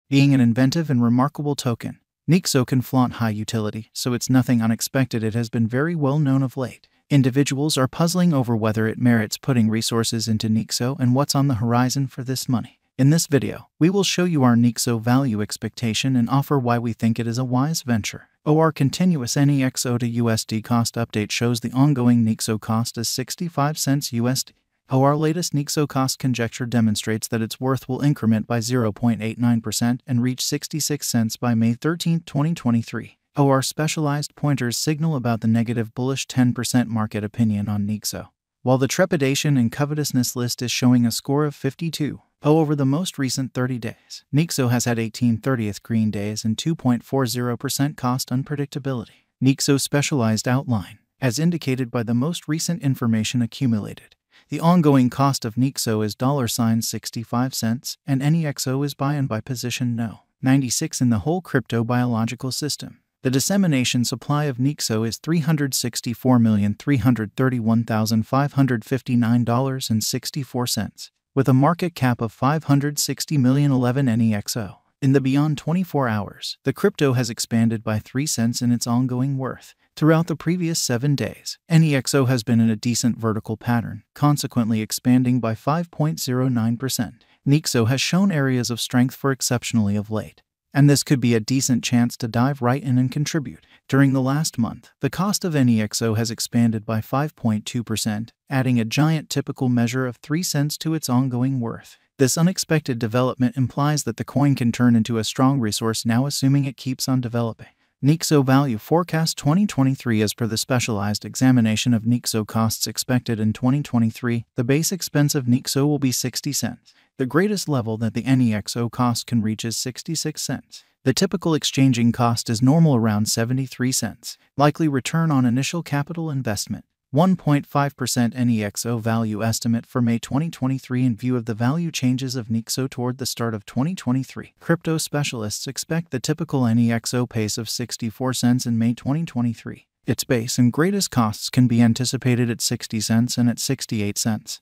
Being an inventive and remarkable token, Nexo can flaunt high utility, so it's nothing unexpected it has been very well known of late. Individuals are puzzling over whether it merits putting resources into Nexo and what's on the horizon for this money. In this video, we will show you our Nexo value expectation and offer why we think it is a wise venture. Our continuous Nexo to USD cost update shows the ongoing Nexo cost as 65 cents USD. Our latest Nexo cost conjecture demonstrates that its worth will increment by 0.89% and reach 66 cents by May 13, 2023. Our specialized pointers signal about the negative bullish 10% market opinion on Nexo, while the trepidation and covetousness list is showing a score of 52. Over the most recent 30 days, Nexo has had 18 30th green days and 2.40% cost unpredictability. Nexo specialized outline, as indicated by the most recent information accumulated. The ongoing cost of Nexo is $65 cents, and Nexo is buy and buy position no. 96 in the whole crypto biological system. The dissemination supply of Nexo is $364,331,559.64, with a market cap of $560 million. 11 Nexo. In the beyond 24 hours, the crypto has expanded by 3 cents in its ongoing worth. Throughout the previous 7 days, Nexo has been in a decent vertical pattern, consequently expanding by 5.09%. Nexo has shown areas of strength for exceptionally of late, and this could be a decent chance to dive right in and contribute. During the last month, the cost of Nexo has expanded by 5.2%, adding a giant typical measure of 3 cents to its ongoing worth. This unexpected development implies that the coin can turn into a strong resource now, assuming it keeps on developing. Nexo Value Forecast 2023. As per the specialized examination of Nexo costs expected in 2023, the base expense of Nexo will be 60 cents. The greatest level that the Nexo cost can reach is 66 cents. The typical exchanging cost is normal around 73 cents. Likely return on initial capital investment, 1.5% Nexo value estimate for May 2023 in view of the value changes of Nexo toward the start of 2023. Crypto specialists expect the typical Nexo pace of 64 cents in May 2023. Its base and greatest costs can be anticipated at 60 cents and at 68 cents.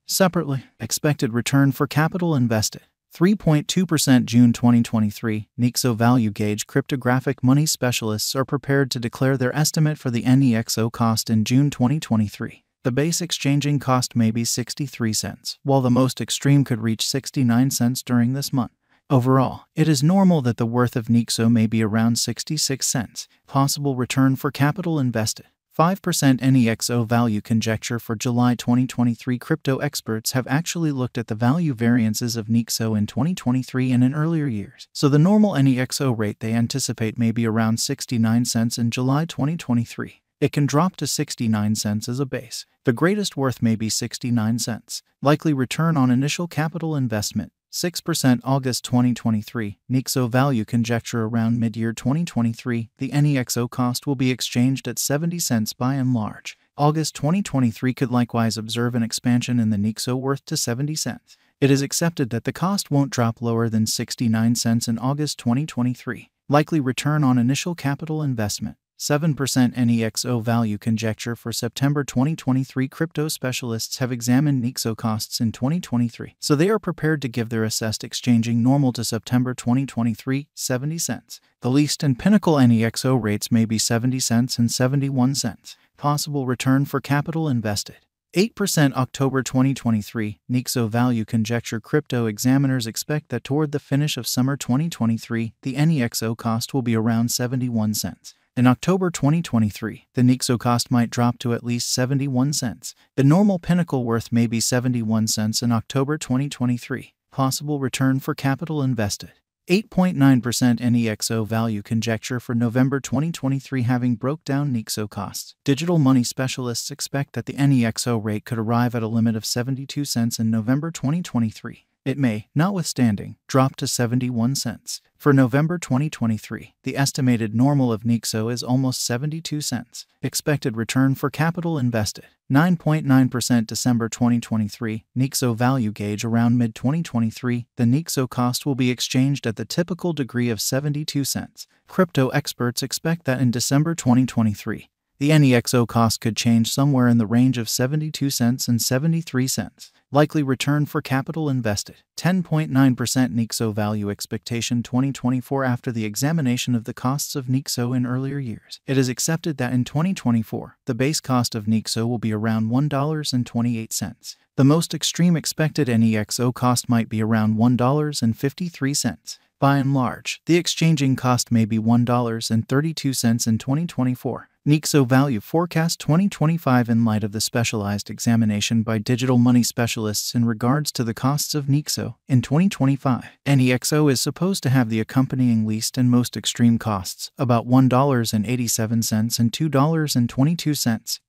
Separately, expected return for capital invested, 3.2% June 2023. Nexo value gauge cryptographic money specialists are prepared to declare their estimate for the Nexo cost in June 2023. The base exchanging cost may be 63 cents, while the most extreme could reach 69 cents during this month. Overall, it is normal that the worth of Nexo may be around 66 cents. Possible return for capital invested, 5% Nexo value conjecture for July 2023. Crypto experts have actually looked at the value variances of Nexo in 2023 and in earlier years, so the normal Nexo rate they anticipate may be around 69 cents in July 2023. It can drop to 69 cents as a base. The greatest worth may be 69 cents. Likely return on initial capital investment, 6% August 2023. Nexo value conjecture around mid-year 2023. The Nexo cost will be exchanged at 70 cents by and large. August 2023 could likewise observe an expansion in the Nexo worth to 70 cents. It is accepted that the cost won't drop lower than 69 cents in August 2023. Likely return on initial capital investment, 7% Nexo value conjecture for September 2023. Crypto specialists have examined Nexo costs in 2023, so they are prepared to give their assessed exchanging normal to September 2023, 70 cents. The least and pinnacle Nexo rates may be 70 cents and 71 cents. Possible return for capital invested, 8% October 2023. Nexo value conjecture crypto examiners expect that toward the finish of summer 2023, the Nexo cost will be around 71 cents. In October 2023, the Nexo cost might drop to at least 71 cents. The normal pinnacle worth may be 71 cents in October 2023. Possible return for capital invested, 8.9% Nexo value conjecture for November 2023. Having broke down Nexo costs, digital money specialists expect that the Nexo rate could arrive at a limit of 72 cents in November 2023. It may, notwithstanding, drop to 71 cents. For November 2023, the estimated normal of Nexo is almost 72 cents. Expected return for capital invested, 9.9% December 2023. Nexo value gauge around mid-2023. The Nexo cost will be exchanged at the typical degree of 72 cents. Crypto experts expect that in December 2023, the Nexo cost could change somewhere in the range of 72 cents and 73 cents. Likely return for capital invested. 10.9% Nexo value expectation 2024. After the examination of the costs of Nexo in earlier years, it is accepted that in 2024, the base cost of Nexo will be around $1.28. The most extreme expected Nexo cost might be around $1.53. By and large, the exchanging cost may be $1.32 in 2024. Nexo value forecast 2025. In light of the specialized examination by digital money specialists in regards to the costs of Nexo in 2025, Nexo is supposed to have the accompanying least and most extreme costs, about $1.87 and $2.22.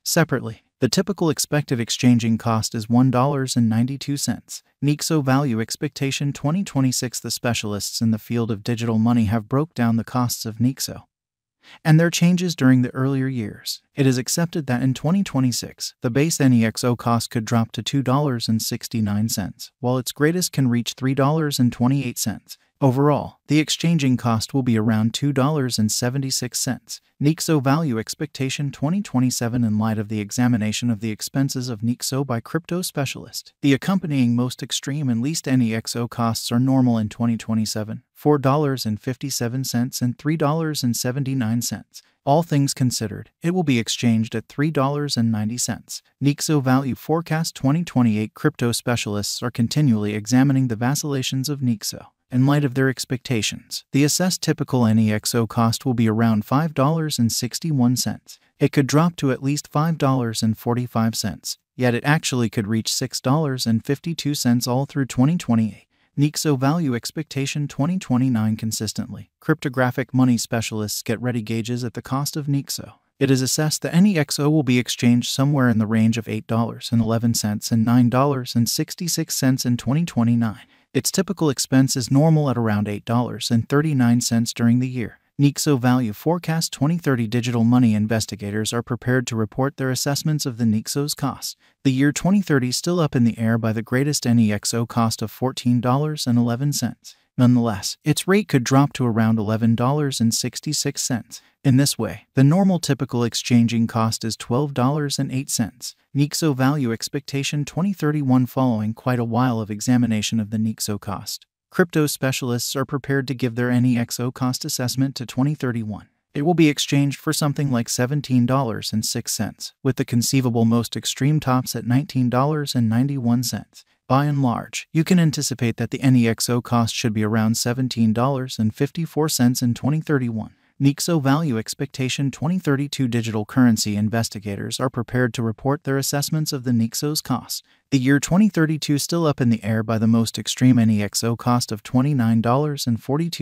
Separately, the typical expected exchanging cost is $1.92. Nexo value expectation 2026. The specialists in the field of digital money have broke down the costs of Nexo and their changes during the earlier years. It is accepted that in 2026, the base Nexo cost could drop to $2.69, while its greatest can reach $3.28. Overall, the exchanging cost will be around $2.76. Nexo value expectation 2027. In light of the examination of the expenses of Nexo by crypto specialists, the accompanying most extreme and least Nexo costs are normal in 2027, $4.57 and $3.79. All things considered, it will be exchanged at $3.90. Nexo value forecast 2028. Crypto specialists are continually examining the vacillations of Nexo. In light of their expectations, the assessed typical Nexo cost will be around $5.61. It could drop to at least $5.45, yet it actually could reach $6.52 all through 2028. Nexo value expectation 2029. Consistently, cryptographic money specialists get ready gauges at the cost of Nexo. It is assessed that Nexo will be exchanged somewhere in the range of $8.11 and $9.66 in 2029. Its typical expense is normal at around $8.39 during the year. Nexo value forecast 2030. Digital money investigators are prepared to report their assessments of the Nexo's cost. The year 2030 still up in the air by the greatest Nexo cost of $14.11. Nonetheless, its rate could drop to around $11.66. In this way, the normal typical exchanging cost is $12.08. Nexo value expectation 2031. Following quite a while of examination of the Nexo cost, crypto specialists are prepared to give their Nexo cost assessment to 2031. It will be exchanged for something like $17.06, with the conceivable most extreme tops at $19.91. By and large, you can anticipate that the Nexo cost should be around $17.54 in 2031. Nexo value expectation 2032. Digital currency investigators are prepared to report their assessments of the Nexo's cost. The year 2032 still up in the air by the most extreme Nexo cost of $29.42.